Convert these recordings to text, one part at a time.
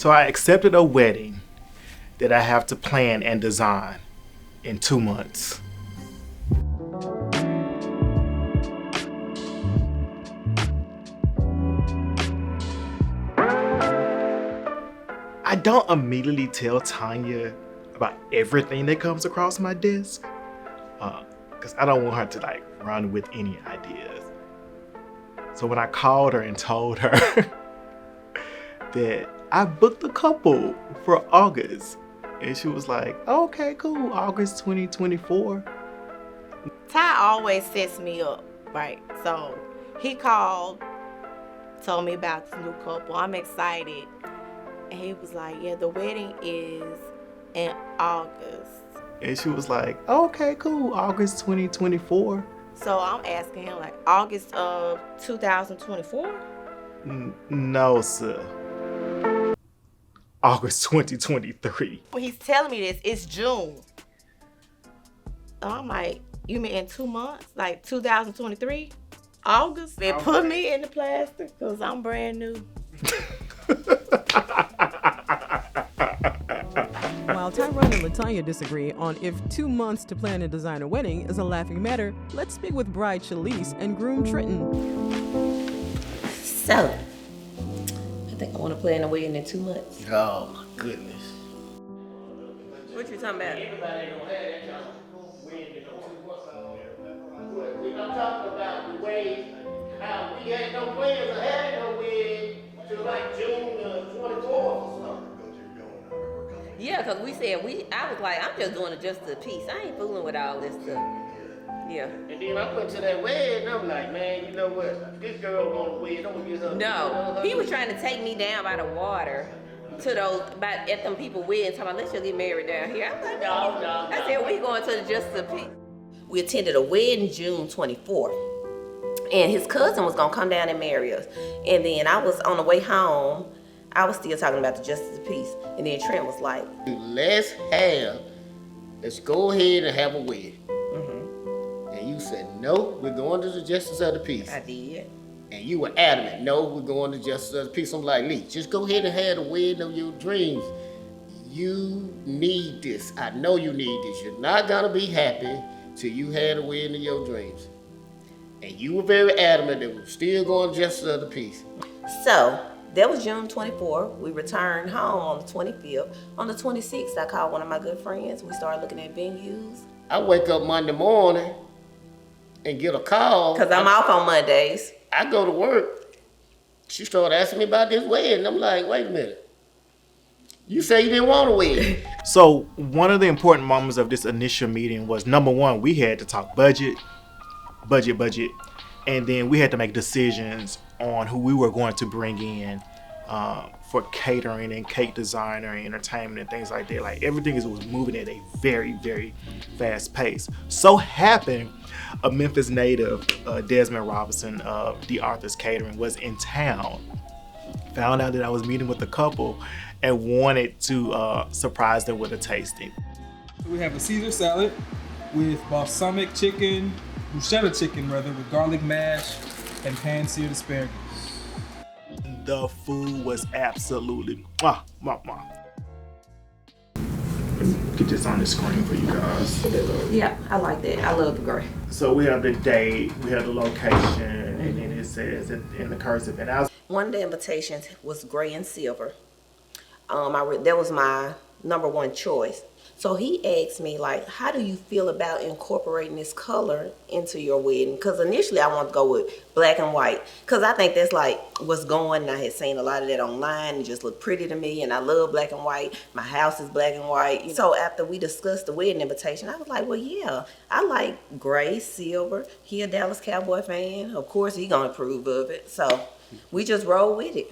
So I accepted a wedding that I have to plan and design in 2 months. I don't immediately tell Tanya about everything that comes across my desk, because I don't want her to like run with any ideas. So when I called her and told her that I booked a couple for August, and she was like, okay, cool, August 2024. Ty always sets me up, right? So he called, told me about this new couple. I'm excited. And he was like, yeah, the wedding is in August. And she was like, okay, cool, August 2024. So I'm asking him, like, August of 2024? No, sir. August 2023. When he's telling me this, it's June. So I'm like, you mean in 2 months? Like 2023? August? They put me in the plastic because I'm brand new. While Tyrone and LaTanya disagree on if 2 months to plan and design a wedding is a laughing matter, let's speak with bride Shalise and groom Trenton. So, I think I want to plan a wedding in 2 months. Oh my goodness. What you talking about? Everybody don't have that kind of wedding in 2 months. I'm talking about the way how we had no plans of having no wedding till like June 24th or something. Yeah, because we said, I was like, I'm just doing it just to peace. I ain't fooling with all this stuff. Yeah. And then I went to that wedding, I'm like, man, you know what? This girl on the wedding, I'm gonna get her. No, he was trying to take me down by the water to those, at them people weddings, talking about, let's just get married down here. I was like, No. I said, we going to the just to peace. We attended a wedding June 24th. And his cousin was gonna come down and marry us. And then I was on the way home, I was still talking about the justice of peace. And then Trent was like, let's go ahead and have a wedding. Mm-hmm. And you said, no, we're going to the justice of the peace. I did. And you were adamant, no, we're going to justice of the peace. I'm like, Lee, just go ahead and have the wedding of your dreams. You need this. I know you need this. You're not gonna be happy till you had the wedding of your dreams. And you were very adamant that we're still going to justice of the peace. So, that was June 24th. We returned home on the 25th. On the 26th, I called one of my good friends. We started looking at venues. I wake up Monday morning and get a call. Because I'm off on Mondays. I go to work. She started asking me about this wedding. I'm like, wait a minute. You say you didn't want a wedding. So one of the important moments of this initial meeting was, number one, we had to talk budget. And then we had to make decisions on who we were going to bring in for catering and cake designer and entertainment and things like that. Like everything was moving at a very, very fast pace. So happened a Memphis native, Desmond Robinson of The Arthur's Catering, was in town. Found out that I was meeting with a couple and wanted to surprise them with a tasting. We have a Caesar salad with balsamic chicken, bruschetta chicken rather, with garlic mash and pan-seared asparagus. The food was absolutely mwah. Let me get this on the screen for you guys. Yeah, I like that. I love the gray. So we have the date, we have the location, and then it says in the cursive. And one of the invitations was gray and silver. That was my number one choice. So he asked me, like, how do you feel about incorporating this color into your wedding? Because initially I wanted to go with black and white. Because I think that's like what's going. And I had seen a lot of that online. It just looked pretty to me. And I love black and white. My house is black and white. So after we discussed the wedding invitation, I was like, well, yeah, I like gray, silver. He a Dallas Cowboy fan. Of course, he going to approve of it. So we just roll with it.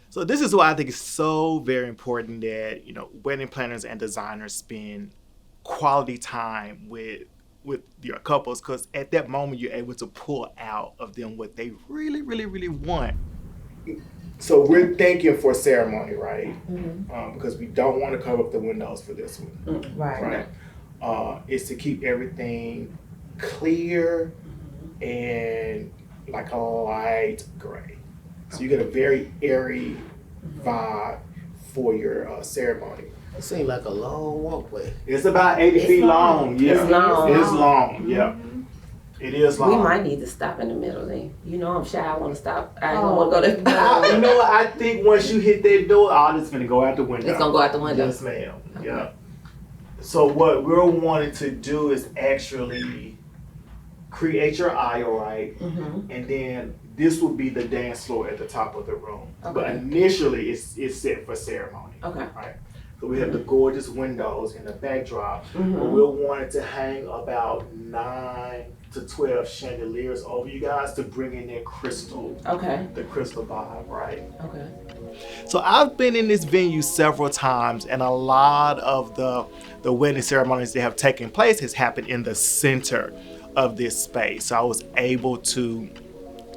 So this is why I think it's so very important that, wedding planners and designers spend quality time with your couples, because at that moment you're able to pull out of them what they really, really, really want. So we're thinking for ceremony, right? Mm-hmm. Because we don't want to cover up the windows for this one. Mm-hmm. Right. Is to keep everything clear and like a light gray. So you get a very airy vibe. for your ceremony. It seemed like a long walkway. It's about 80 feet long. Yeah, It's long. It's long. Yeah, it is long. We might need to stop in the middle then. You know I'm shy. I want to stop. I ain't gonna want to go there. You know what? I think once you hit that door, all this gonna go out the window. It's gonna go out the window. Yes, ma'am. Okay. Yeah. So what we're wanting to do is actually create your aisle, right? Mm-hmm. And then this will be the dance floor at the top of the room. Okay. But initially, it's set for ceremony. Okay. Right. So we have the gorgeous windows and the backdrop. Mm-hmm. But we're wanting to hang about 9 to 12 chandeliers over you guys to bring in that crystal. Okay. The crystal vibe, right? Okay. So I've been in this venue several times, and a lot of the wedding ceremonies that have taken place has happened in the center of this space. So I was able to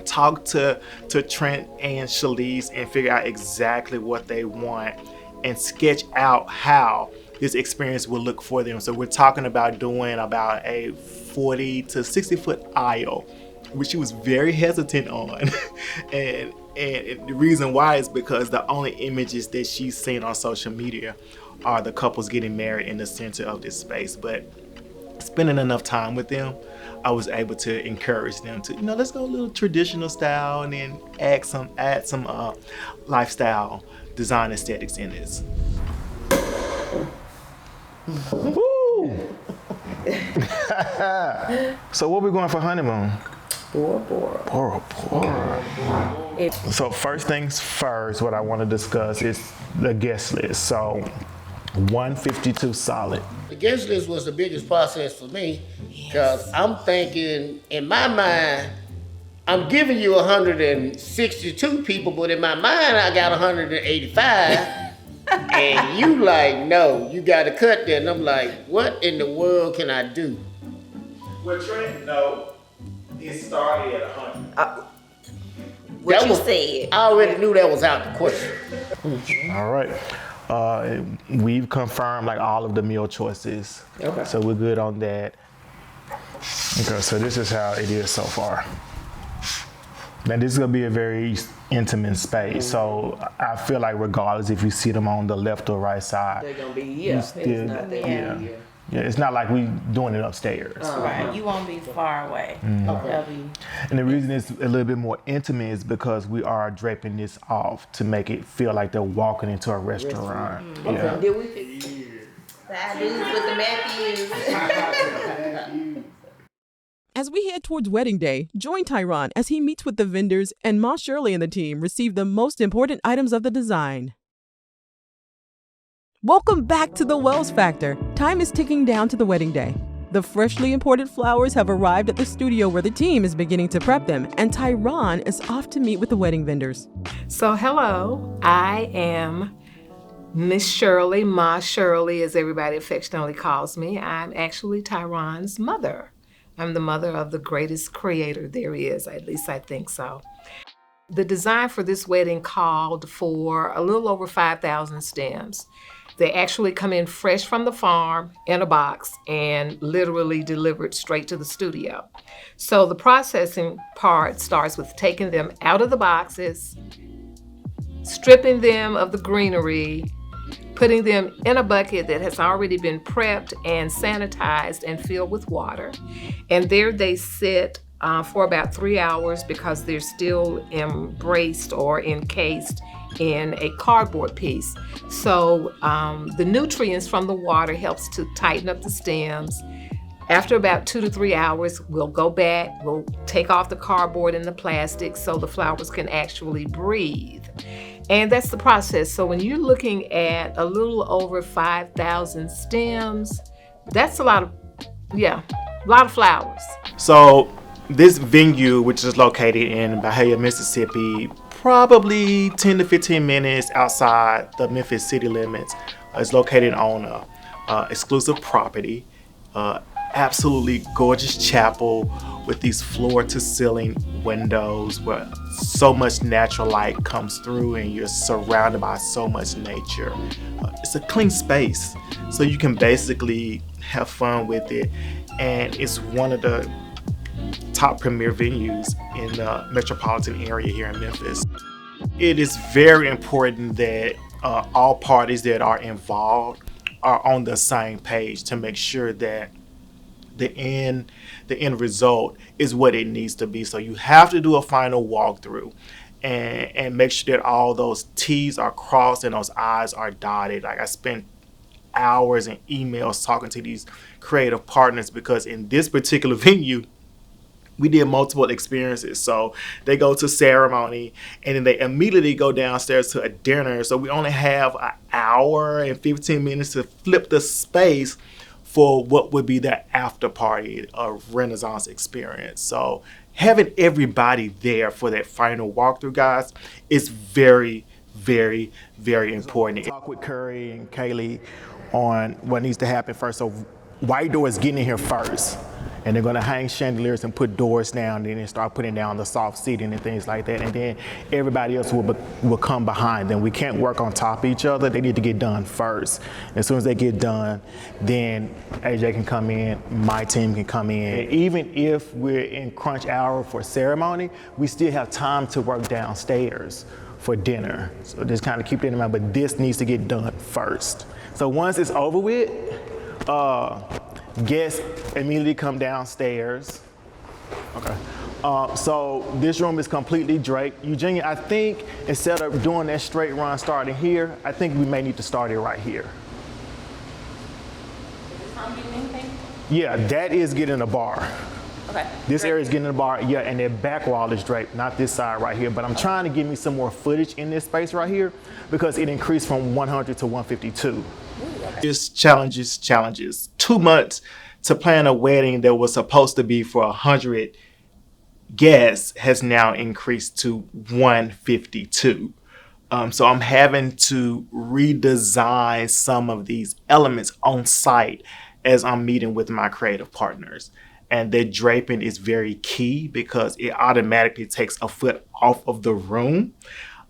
talk to Trent and Shalise and figure out exactly what they want and sketch out how this experience will look for them. So we're talking about doing about a 40 to 60 foot aisle, which she was very hesitant on. and the reason why is because the only images that she's seen on social media are the couples getting married in the center of this space. But spending enough time with them, I was able to encourage them to, let's go a little traditional style and then add some lifestyle design aesthetics in this. Woo! So what we going for honeymoon? Bora Bora. So first things first, what I want to discuss is the guest list. So 152 solid. The guest list was the biggest process for me because I'm thinking, in my mind, I'm giving you 162 people, but in my mind, I got 185. And you like, no, you got to cut that. And I'm like, what in the world can I do? Well, Trent, no, it started at 100. What you said. I already knew that was out the question. All right. We've confirmed like all of the meal choices. Okay. So we're good on that. Okay, so this is how it is so far. Now this is gonna be a very intimate space. So I feel like regardless if you see them on the left or right side, They're gonna be it's not there. Yeah, it's not like we doing it upstairs. Right, you won't be far away. Okay. And the reason it's a little bit more intimate is because we are draping this off to make it feel like they're walking into a restaurant. Okay. Yeah. Did we fix side dudes with the Matthews? As we head towards wedding day, join Tyron as he meets with the vendors and Ma Shirley and the team receive the most important items of the design. Welcome back to the Wells Factor. Time is ticking down to the wedding day. The freshly imported flowers have arrived at the studio where the team is beginning to prep them, and Tyron is off to meet with the wedding vendors. So hello, I am Miss Shirley, Ma Shirley, as everybody affectionately calls me. I'm actually Tyron's mother. I'm the mother of the greatest creator there is, at least I think so. The design for this wedding called for a little over 5,000 stems. They actually come in fresh from the farm in a box and literally delivered straight to the studio. So the processing part starts with taking them out of the boxes, stripping them of the greenery, putting them in a bucket that has already been prepped and sanitized and filled with water. And there they sit for about 3 hours because they're still embraced or encased in a cardboard piece. So the nutrients from the water helps to tighten up the stems. After about 2 to 3 hours, we'll go back, we'll take off the cardboard and the plastic so the flowers can actually breathe. And that's the process. So when you're looking at a little over 5,000 stems, that's a lot of flowers. So this venue, which is located in Bahia, Mississippi, probably 10 to 15 minutes outside the Memphis city limits, is located on a exclusive property. Absolutely gorgeous chapel with these floor to ceiling windows where so much natural light comes through and you're surrounded by so much nature. It's a clean space, so you can basically have fun with it, and it's one of the top premier venues in the metropolitan area here in Memphis. It is very important that all parties that are involved are on the same page to make sure that the end result is what it needs to be. So you have to do a final walkthrough and make sure that all those T's are crossed and those I's are dotted. Like I spent hours and emails talking to these creative partners because in this particular venue we did multiple experiences. So they go to ceremony and then they immediately go downstairs to a dinner. So we only have an hour and 15 minutes to flip the space for what would be the after party of Renaissance experience. So having everybody there for that final walkthrough, guys, is very, very, very important. Talk with Curry and Kaylee on what needs to happen first. So White Door is getting in here first. And they're gonna hang chandeliers and put doors down, and then start putting down the soft seating and things like that. And then everybody else will come behind them. We can't work on top of each other. They need to get done first. As soon as they get done, then AJ can come in, my team can come in. And even if we're in crunch hour for ceremony, we still have time to work downstairs for dinner. So just kind of keep that in mind, but this needs to get done first. So once it's over with, guests immediately come downstairs. Okay. So this room is completely draped. Eugenia, I think instead of doing that straight run starting here, I think we may need to start it right here. Yeah, that is getting a bar. Okay. This area is getting a bar, yeah, and that back wall is draped, not this side right here. But I'm trying to give me some more footage in this space right here because it increased from 100 to 152. Just challenges. 2 months to plan a wedding that was supposed to be for 100 guests has now increased to 152. So I'm having to redesign some of these elements on site as I'm meeting with my creative partners. And the draping is very key because it automatically takes a foot off of the room.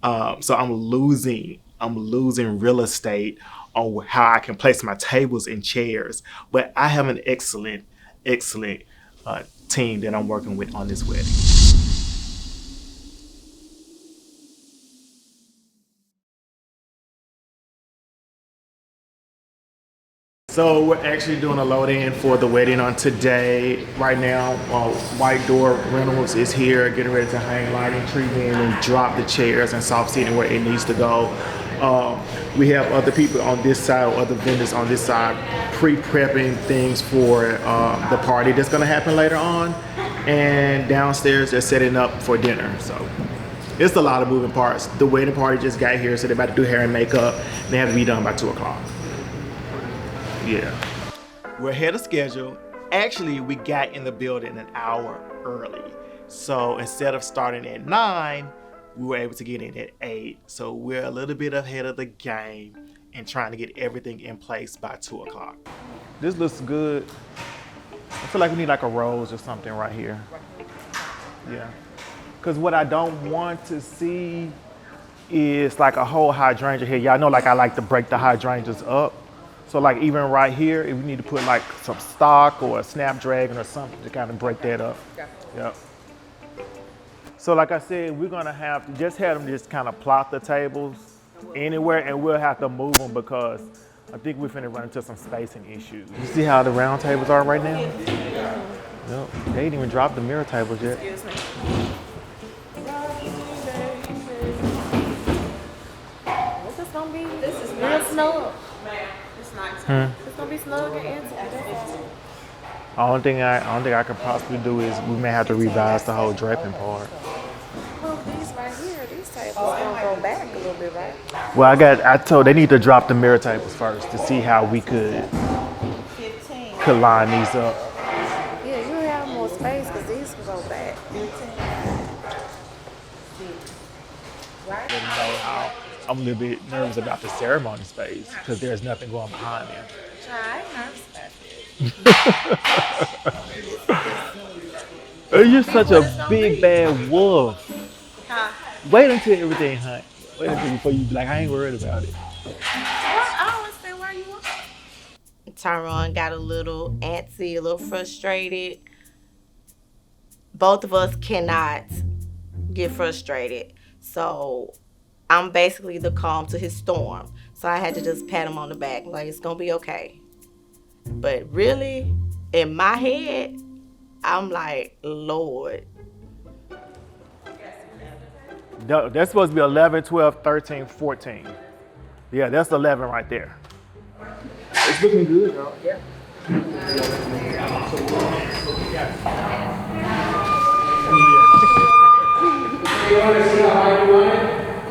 So I'm losing real estate on how I can place my tables and chairs. But I have an excellent team that I'm working with on this wedding. So we're actually doing a load-in for the wedding on today. Right now, White Door Rentals is here, getting ready to hang lighting, tree in, and drop the chairs and soft seating where it needs to go. We have other people on this side, or other vendors on this side, pre-prepping things for the party that's going to happen later on. And downstairs, they're setting up for dinner. So it's a lot of moving parts. The wedding party just got here, so they're about to do hair and makeup. And they have to be done by 2 o'clock. Yeah. We're ahead of schedule. Actually, we got in the building an hour early. So instead of starting at 9, we were able to get in at 8. So we're a little bit ahead of the game and trying to get everything in place by 2 o'clock. This looks good. I feel like we need like a rose or something right here. Yeah. Because what I don't want to see is like a whole hydrangea here. Y'all know like I like to break the hydrangeas up. So like even right here, if we need to put like some stock or a snapdragon or something to kind of break that up. Yep. So like I said, we're gonna have to just have them just kind of plot the tables anywhere, and we'll have to move them because I think we're finna run into some spacing issues. You see how the round tables are right now? Yep. They didn't even drop the mirror tables yet. Excuse me. This is gonna be real snug. It's gonna be snug and intimate. Only thing I could possibly do is we may have to revise the whole draping part. Well, these right here, these tables gonna go back a little bit, right? Well, I told they need to drop the mirror tables first to see how we could line these up. Yeah, you have more space because these can go back. I'm a little bit nervous about the ceremony space because there's nothing going behind me. I ain't nervous about it. You're such a big bad wolf. Huh? Wait until everything hunt. Wait until before you be like, I ain't worried about it. I don't understand where you are. Tyron got a little antsy, a little frustrated. Both of us cannot get frustrated. So I'm basically the calm to his storm. So I had to just pat him on the back, like, it's gonna be okay. But really, in my head, I'm like, Lord. That's supposed to be 11, 12, 13, 14. Yeah, that's 11 right there. It's looking good, y'all. Yeah.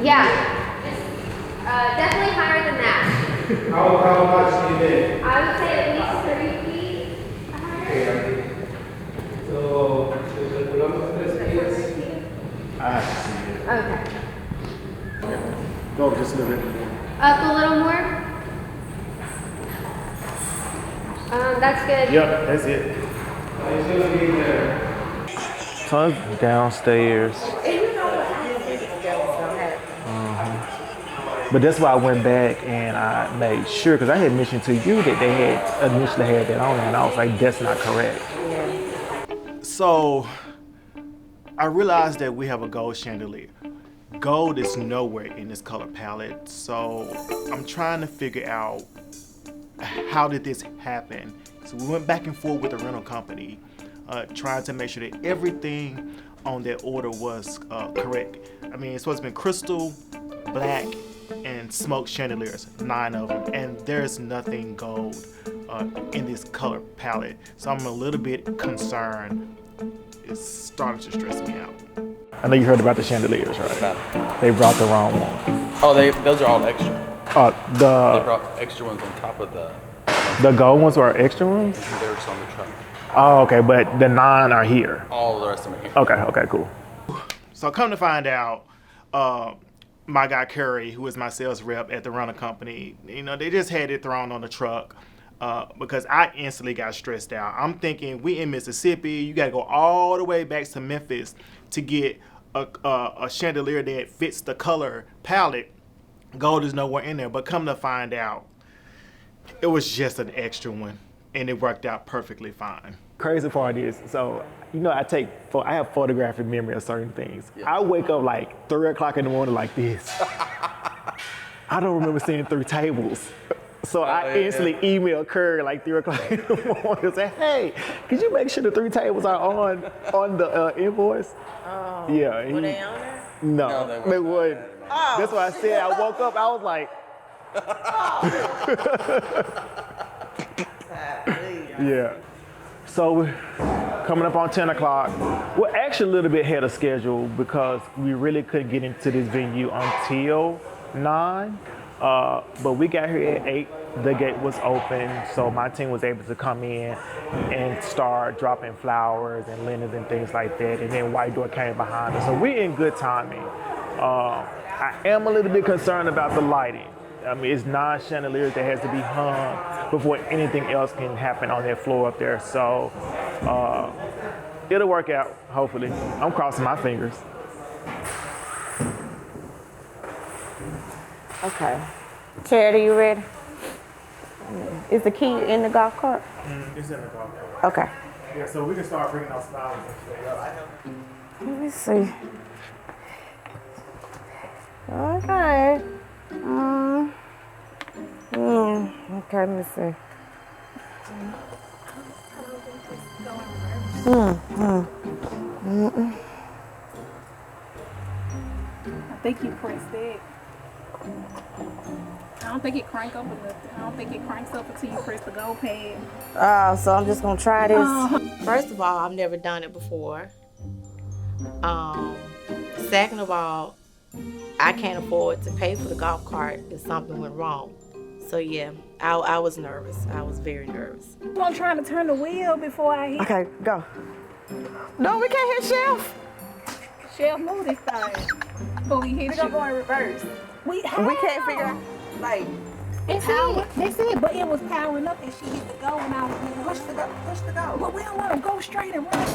Yeah. Definitely higher than that. How much do you think? I would say at least 3 feet higher. So, the number is I see it. Okay. Go just a little bit more. Up a little more. That's good. Yep, that's it. Tons downstairs. But that's why I went back and I made sure, because I had mentioned to you that they had initially had that on, and I was like, that's not correct. So I realized that we have a gold chandelier. Gold is nowhere in this color palette, so I'm trying to figure out how did this happen. So we went back and forth with the rental company, trying to make sure that everything on that order was correct. I mean, it's supposed to be crystal, black, and smoke chandeliers, 9 of them, and there's nothing gold in this color palette. So I'm a little bit concerned. It's starting to stress me out. I know you heard about the chandeliers, right? They brought the wrong one. Oh, those are all extra. They The brought extra ones on top of the gold ones are extra ones? they're just on the truck. Oh, okay, but the 9 are here. All the rest of them are here. Okay, cool. So come to find out, my guy Curry, who is my sales rep at the rental company, they just had it thrown on the truck because I instantly got stressed out. I'm thinking, we in Mississippi, you got to go all the way back to Memphis to get a chandelier that fits the color palette. Gold is nowhere in there, but come to find out, it was just an extra one, and it worked out perfectly fine. Crazy part is, so I have photographic memory of certain things. Yeah. I wake up like 3 o'clock in the morning like this. I don't remember seeing 3 tables. So I instantly emailed Curry like 3 o'clock in the morning and said, hey, could you make sure the 3 tables are on the invoice? Oh. Yeah. Were they on there? No, they wouldn't. Oh. That's why I said, I woke up, I was like, yeah. So we're coming up on 10 o'clock. We're actually a little bit ahead of schedule because we really couldn't get into this venue until 9. But we got here at 8. The gate was open, so my team was able to come in and start dropping flowers and linens and things like that. And then White Door came behind us. So we're in good timing. I am a little bit concerned about the lighting. I mean, it's 9 chandeliers that has to be hung before anything else can happen on that floor up there. So it'll work out, hopefully. I'm crossing my fingers. Okay. Charity, you ready? Is the key in the golf cart? It's in the golf cart. Okay. Yeah, so we can start bringing those flowers and Let me see. Okay. Okay, let me see. I think you pressed it. I don't think it crank up enough. I don't think it cranks up until you press the go pad. So I'm just gonna try this. First of all, I've never done it before. Second of all, I can't afford to pay for the golf cart if something went wrong. So yeah, I was nervous. I was very nervous. I'm trying to turn the wheel before I hit. Okay, go. No, we can't hit Chef. Chef, move this thing. Before we hit you. Go in reverse. We can't figure out, like, That's it. But it was powering up and she hit the go and I was push the go. But we don't want to go straight and run.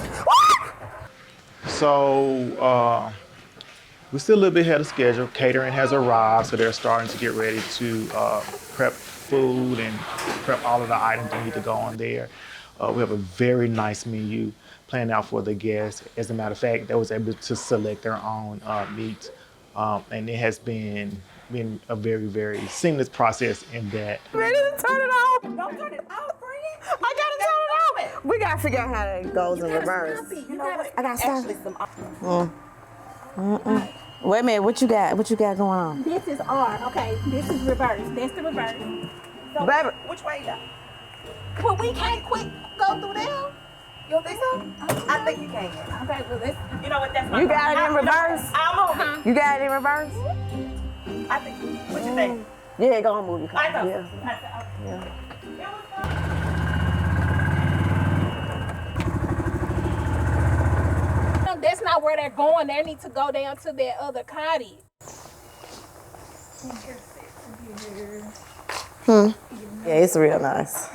So we're still a little bit ahead of schedule. Catering has arrived, so they're starting to get ready to prep food and prep all of the items that need to go on there. We have a very nice menu planned out for the guests. As a matter of fact, they was able to select their own meat and it has been a very, very seamless process in that. Ready to turn it off? Don't turn it off, friend. I gotta turn it off. We gotta figure out how that goes in reverse. You know what? I gotta stop it. Wait a minute, what you got? What you got going on? This is R, okay? This is reverse. That's the reverse. So, Baby. which way you go? Well, we can't quick go through there. You don't think so? I think you can. Okay, well, let's, you know what, that's my You got it in reverse? I'll move it. You got it in reverse? I think, what you think? Yeah, go on, move your car. I know. Yeah. Yeah. That's not where they're going. They need to go down to that other cottage. Yeah, it's real nice.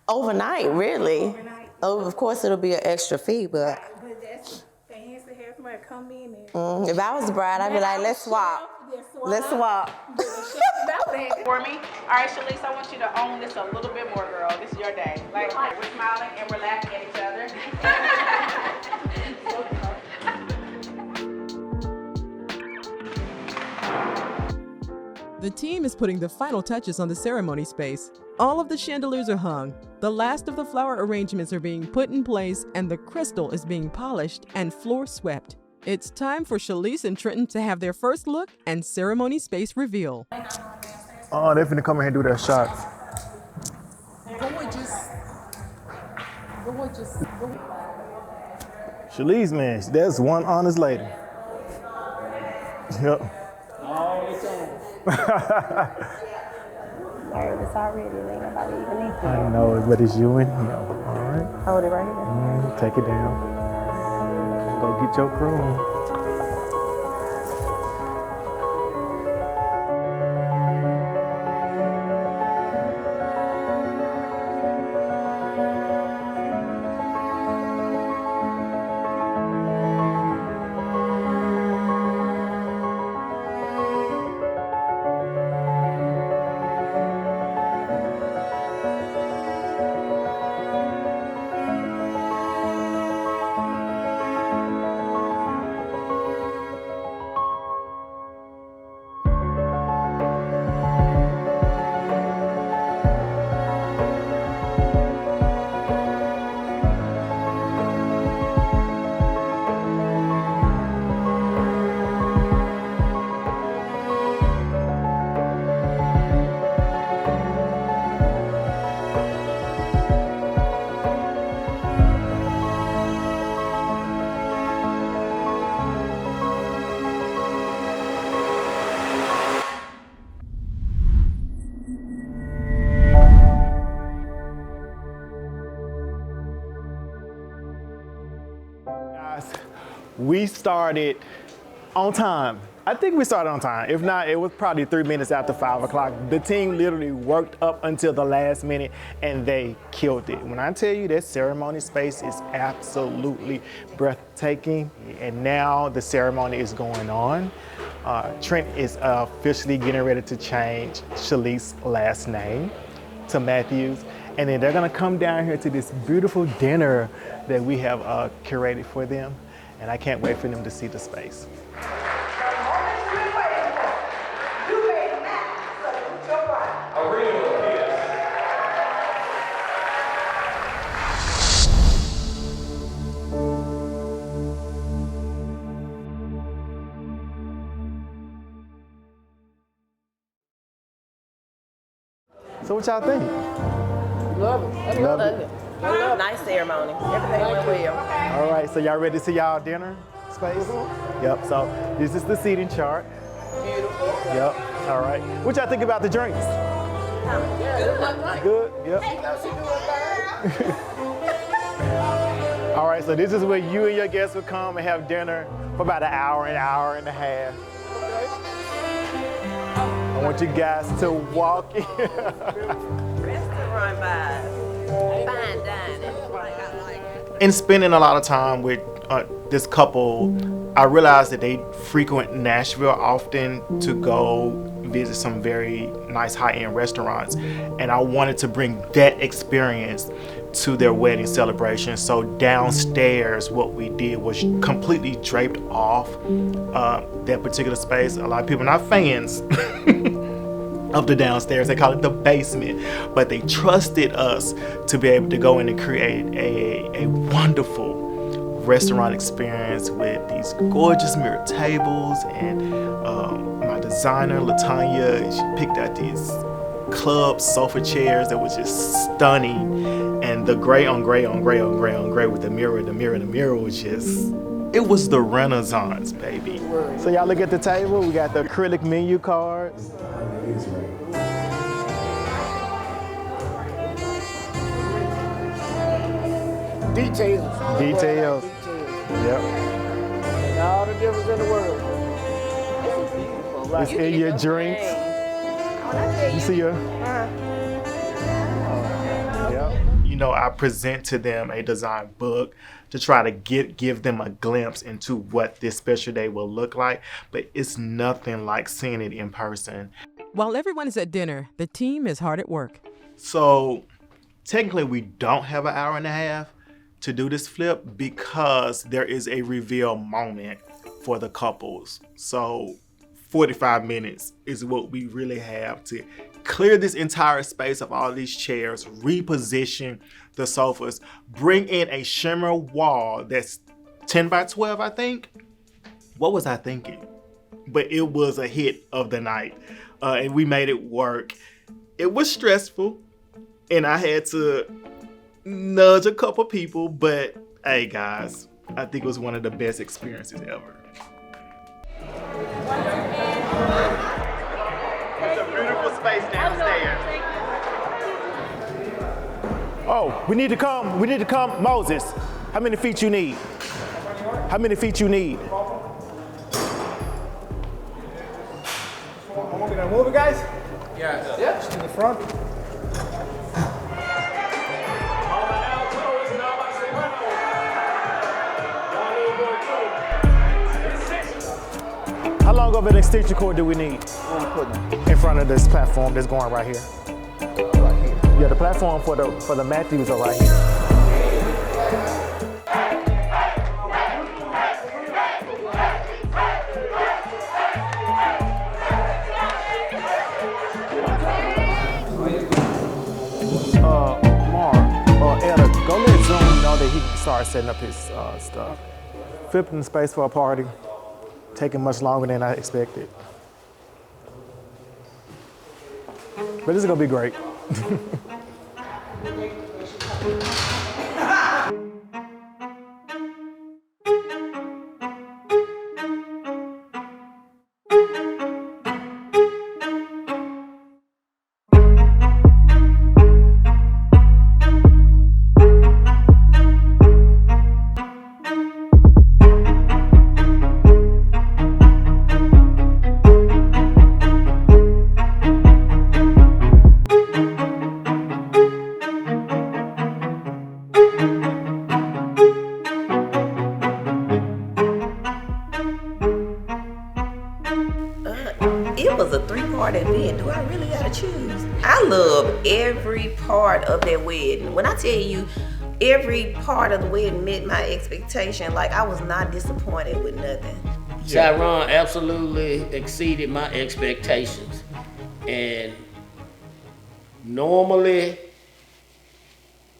Overnight, really? Oh, of course, it'll be an extra fee, but But that's fancy. Have somebody come in and if I was the bride, I'd be like, let's swap. Let's swap. For me, all right, Shalise, I want you to own this a little bit more, girl. This is your day. Like, we're smiling and we're laughing at each other. The team is putting the final touches on the ceremony space. All of the chandeliers are hung, the last of the flower arrangements are being put in place, and the crystal is being polished and floor swept. It's time for Shalise and Trenton to have their first look and ceremony space reveal. Oh, they're finna come in here and do their shots. Shalise, man, that's one honest lady. Yep. All the time. It's already. Ain't nobody even in. I know, but it's you and him. All right. Hold it right here. Take it down. Go get your croon. We started on time. I think we started on time. If not, it was probably 3 minutes after 5 o'clock. The team literally worked up until the last minute and they killed it. When I tell you that ceremony space is absolutely breathtaking, and now the ceremony is going on. Trent is officially getting ready to change Shalice's last name to Matthews. And then they're gonna come down here to this beautiful dinner that we have curated for them. And I can't wait for them to see the space. So what y'all think? Love it. Love it. Nice ceremony. Everything went well. All right, so y'all ready to see y'all dinner space? Yep, so this is the seating chart. Beautiful. Yep, all right. What y'all think about the drinks? Good, yep. All right, so this is where you and your guests would come and have dinner for about an hour and a half. I want you guys to walk in. Restaurant vibes. Fine dining. In spending a lot of time with this couple, I realized that they frequent Nashville often to go visit some very nice high-end restaurants, and I wanted to bring that experience to their wedding celebration. So downstairs, what we did was completely draped off that particular space. A lot of people are not fans of the downstairs. They call it the basement, but they trusted us to be able to go in and create a wonderful restaurant experience with these gorgeous mirror tables. And my designer Latanya, she picked out these club sofa chairs that was just stunning, and the gray on gray on gray on gray on gray with the mirror was just, it was the Renaissance, baby. So y'all look at the table, we got the acrylic menu cards. Details. Yep. And all the difference in the world. It's in your drinks. You see your... You know, I present to them a design book to try to give them a glimpse into what this special day will look like, but it's nothing like seeing it in person. While everyone is at dinner, the team is hard at work. So technically we don't have an hour and a half to do this flip because there is a reveal moment for the couples. So 45 minutes is what we really have to clear this entire space of all these chairs, reposition the sofas, bring in a shimmer wall that's 10 by 12, I think. What was I thinking? But it was a hit of the night, and we made it work. It was stressful, and I had to nudge a couple people, but hey guys, I think it was one of the best experiences ever. It's a beautiful space downstairs. Oh, we need to come, Moses. How many feet you need? How many feet you need? Move it, guys? Yeah. Just in the front. How long of an extension cord do we need? In front of this platform that's going right here. Right here. Yeah, the platform for the Matthews are right here. Elder, go let Zoom know that he can start setting up his stuff. Flipping the space for a party, taking much longer than I expected. But this is gonna be great. It was a 3-part event. Do I really gotta choose? I love every part of that wedding. When I tell you, every part of the wedding met my expectation. Like, I was not disappointed with nothing. Tyron absolutely exceeded my expectations. And normally,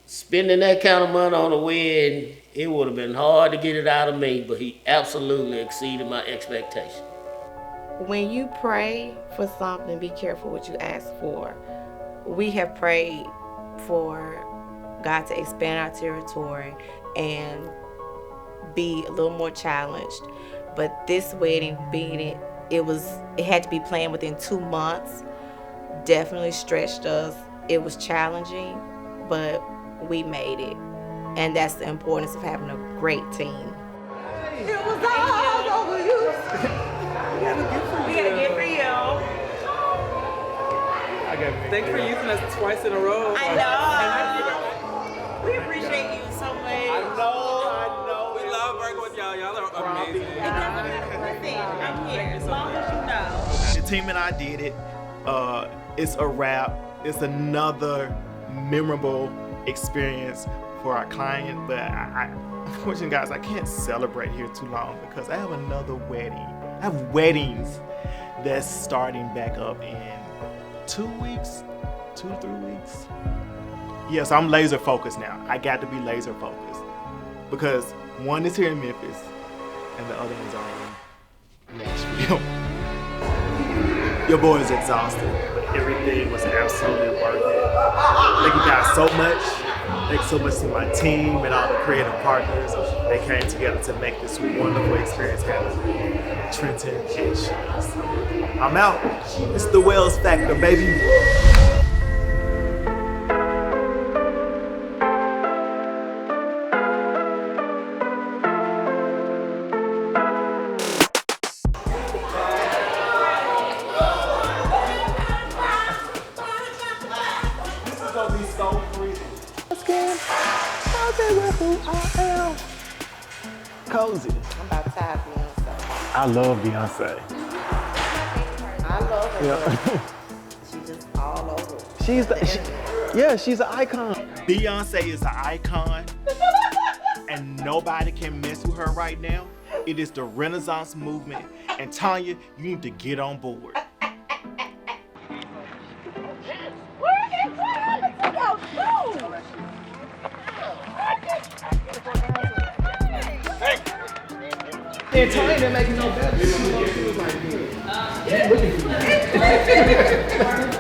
spending that kind of money on a wedding, it would have been hard to get it out of me, but he absolutely exceeded my expectations. When you pray for something, be careful what you ask for. We have prayed for God to expand our territory and be a little more challenged. But this wedding, it had to be planned within 2 months. Definitely stretched us. It was challenging, but we made it. And that's the importance of having a great team. It was all over you. We got a gift for you. Thanks for using us twice in a row. I know. We appreciate you so much. I know. We love working with y'all. Y'all are amazing. Listen, I'm here as long as you know. The team and I did it. It's a wrap. It's another memorable experience for our client, but unfortunately, guys, I can't celebrate here too long because I have another wedding. I have weddings that's starting back up in 2 weeks, 2 to 3 weeks. Yeah, so I'm laser focused now. I got to be laser focused because one is here in Memphis and the other one's are in Nashville. Your boy is exhausted, but everything was absolutely worth it. Thank you guys so much. Thanks so much to my team and all the creative partners. They came together to make this wonderful experience happen. Trenton and Cheese. I'm out. It's the Wells Factor, baby. Cozy. I'm about tired of Beyonce. I love Beyonce. I love her. Yeah. She's just all over. She's an icon. Beyonce is an icon, and nobody can mess with her right now. It is the Renaissance movement, and Tanya, you need to get on board. And Tanya didn't make it no better.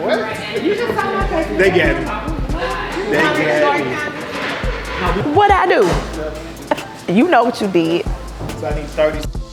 What? They get it. They get it. What I do? You know what you did. So I need 30.